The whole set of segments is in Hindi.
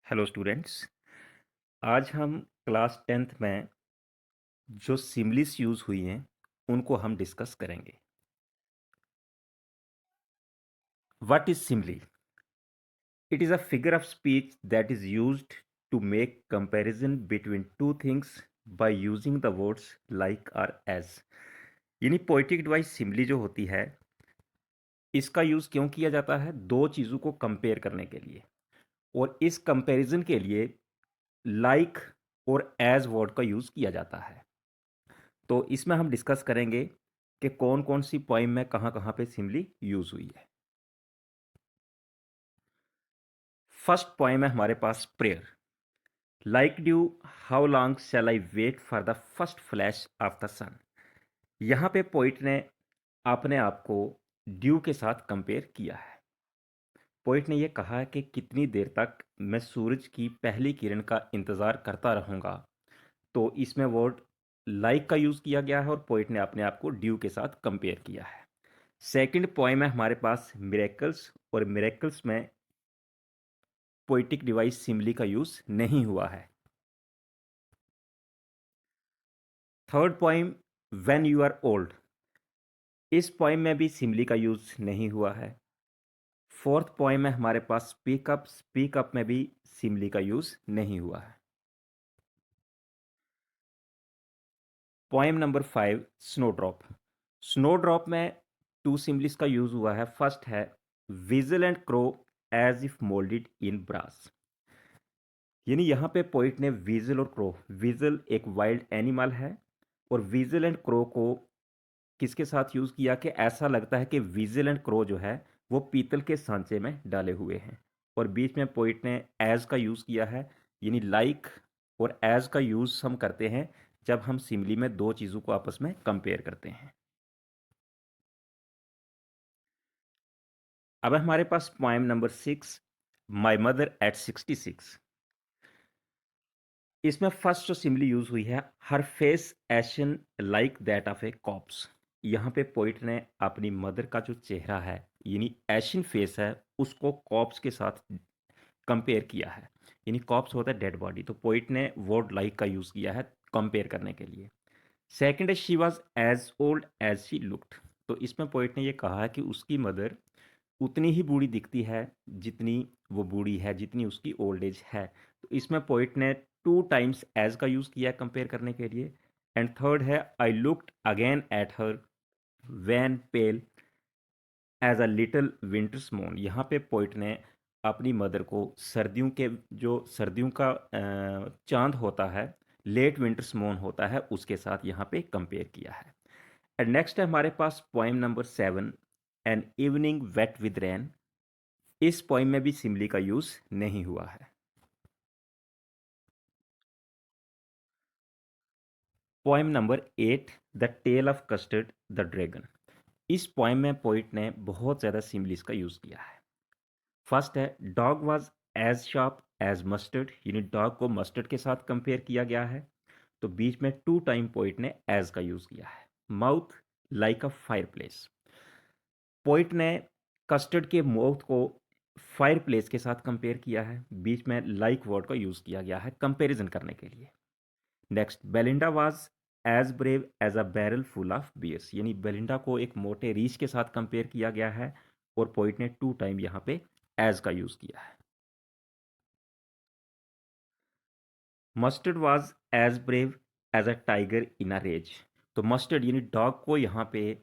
Hello students. आज हम क्लास 10th में जो सिमिलीज यूज़ हुई हैं उनको हम डिस्कस करेंगे। What is simile? It is a figure of speech that is used to make comparison between two things by using the words like or as. यानी पोएटिक डिवाइस सिमिली जो होती है, इसका यूज़ क्यों किया जाता है? दो चीज़ों को कंपेयर करने के लिए, और इस कंपैरिजन के लिए लाइक और एज वर्ड का यूज़ किया जाता है। तो इसमें हम डिस्कस करेंगे कि कौन कौन सी पोइम में कहाँ कहाँ पे सिमिली यूज हुई है। फर्स्ट पोइम है हमारे पास prayer. Like dew, how long shall I wait for the first flash of the sun. यहाँ पे पोइट ने अपने आप को ड्यू के साथ कंपेयर किया है। पोइट ने यह कहा है कि कितनी देर तक मैं सूरज की पहली किरण का इंतज़ार करता रहूँगा। तो इसमें वर्ड लाइक का यूज़ किया गया है और पोइट ने अपने आप को ड्यू के साथ कंपेयर किया है। सेकंड पोइम है हमारे पास मिरेकल्स, और मिरेकल्स में पोइटिक डिवाइस सिमिली का यूज नहीं हुआ है। Third poem when you are old, इस पोइम में भी सिमिली का यूज नहीं हुआ है। फोर्थ पोइम है हमारे पास स्पीक अप, स्पीक अप में भी सिमिली का यूज नहीं हुआ है। Poem number 5 snowdrop. स्नोड्रॉप में टू सिमिलीज का यूज हुआ है। फर्स्ट है weasel and crow as if moulded in brass. यानी यहाँ पे पोइट ने वीजल और क्रो, वीजल एक वाइल्ड एनिमल है और वीजल एंड क्रो को किसके साथ यूज़ किया कि ऐसा लगता है कि वीजल एंड क्रो जो है वो पीतल के सांचे में डाले हुए हैं। और बीच में पोइट ने एज का यूज़ किया है। यानी लाइक और एज का यूज़ हम करते हैं जब हम सिमिली में दो चीज़ों को आपस में कंपेयर करते हैं। अब हमारे पास poem number 6 my mother at 66। इसमें फर्स्ट जो सिमिली यूज हुई है, her face ashen like that of a corpse. यहाँ पे पोइट ने अपनी मदर का जो चेहरा है, यानी एशन फेस है, उसको कॉप्स के साथ कंपेयर किया है। यानी कॉप्स होता है डेड बॉडी, तो पोइट ने वर्ड लाइक का यूज किया है कंपेयर करने के लिए। सेकंड है she was as old as she looked. तो इसमें पोइट ने ये कहा है कि उसकी मदर उतनी ही बूढ़ी दिखती है जितनी वो बूढ़ी है, जितनी उसकी ओल्ड एज है। तो इसमें पोइट ने टू टाइम्स एज का यूज़ किया है कंपेयर करने के लिए। एंड थर्ड है I looked again at her wan pale as a little winter's moon. यहाँ पे पोइट ने अपनी मदर को सर्दियों के, जो सर्दियों का चांद होता है, लेट विंटर्स मून होता है, उसके साथ यहाँ पे कंपेयर किया है। एंड नेक्स्ट है हमारे पास poem number 7 an evening wet with rain. इस पोइम में भी सिमिली का यूज नहीं हुआ है। Poem number 8 the tale of Custard the dragon. इस पोइम में पोइट ने बहुत ज़्यादा सिमिलीज का यूज किया है। फर्स्ट है dog was as sharp as mustard, यानी डॉग को मस्टर्ड के साथ कंपेयर किया गया है। तो बीच में टू टाइम पोइट ने एज का यूज किया है। Mouth like a fireplace. Poet ने कस्टर्ड के माउथ को फायर प्लेस के साथ कंपेयर किया है। बीच में लाइक वर्ड का यूज किया गया है कंपेरिजन करने के लिए। Next, Belinda was as brave as a barrel full of bears, यानी बेलिंडा को एक मोटे रीछ के साथ कंपेयर किया गया है और पोइट ने टू टाइम यहाँ पे एज का यूज किया है। Mustard was as brave as a tiger in a rage. तो मस्टर्ड यानी डॉग को यहाँ पे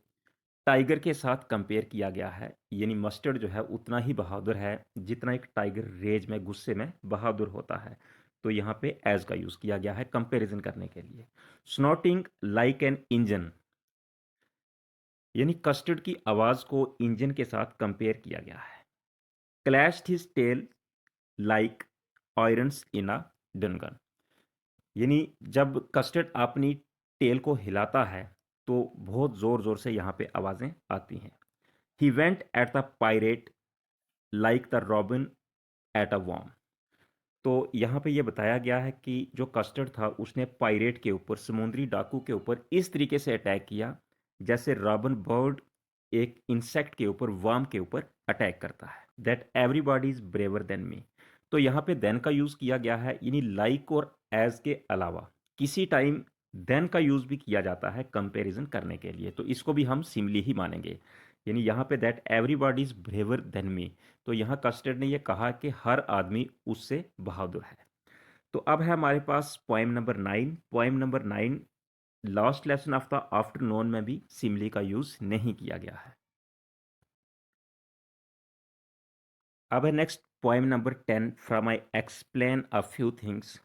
टाइगर के साथ कंपेयर किया गया है। यानी मस्टर्ड जो है उतना ही बहादुर है जितना एक टाइगर रेज में, गुस्से में बहादुर होता है। तो यहाँ पे एज का यूज किया गया है कंपैरिजन करने के लिए। स्नॉटिंग लाइक एन इंजन, यानी कस्टर्ड की आवाज को इंजन के साथ कंपेयर किया गया है। Clashed his tail like irons in a dungeon, यानी जब कस्टर्ड अपनी टेल को हिलाता है तो बहुत जोर जोर से यहाँ पे आवाजें आती हैं। He went at the pirate like the robin at a worm. तो यहाँ पे ये बताया गया है कि जो कस्टर्ड था उसने पायरेट के ऊपर, समुद्री डाकू के ऊपर इस तरीके से अटैक किया जैसे रॉबिन बर्ड एक इंसेक्ट के ऊपर, वर्म के ऊपर अटैक करता है। That everybody is braver than me. तो यहाँ पे देन का यूज़ किया गया है, यानी लाइक और एज के अलावा किसी टाइम देन का यूज़ भी किया जाता है कंपैरिजन करने के लिए, तो इसको भी हम सिमिली ही मानेंगे। यानी यहाँ पे that everybody is braver than me, तो यहाँ कस्टर्ड ने ये कहा कि हर आदमी उससे बहादुर है। तो अब है हमारे पास poem number 9। Poem number 9 last lesson of the afternoon में भी सिमिली का यूज़ नहीं किया गया है। अब है next poem number 10 from I explain a few things.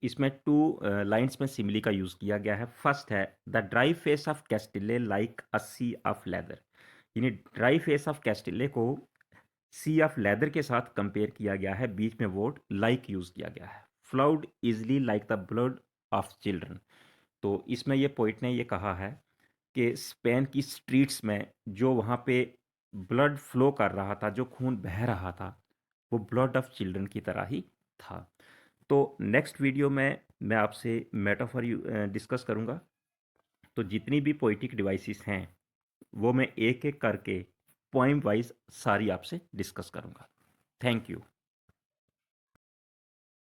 इसमें टू लाइन्स में सिमिली का यूज़ किया गया है। फर्स्ट है the dry face of Castile like a sea of leather, यानी ड्राई फेस ऑफ कैस्टिले को सी ऑफ लेदर के साथ कंपेयर किया गया है, बीच में वर्ड लाइक यूज़ किया गया है। फ्लाउड easily like the blood of children, तो इसमें ये पोइट ने ये कहा है कि स्पेन की स्ट्रीट्स में जो वहाँ पे ब्लड फ्लो कर रहा था, जो खून बह रहा था, वो ब्लड ऑफ चिल्ड्रन की तरह ही था। तो नेक्स्ट वीडियो में मैं आपसे मेटाफर डिस्कस करूँगा। तो जितनी भी पोइटिक डिवाइसेस हैं वो मैं एक एक करके पॉइंट वाइज सारी आपसे डिस्कस करूँगा। Thank you.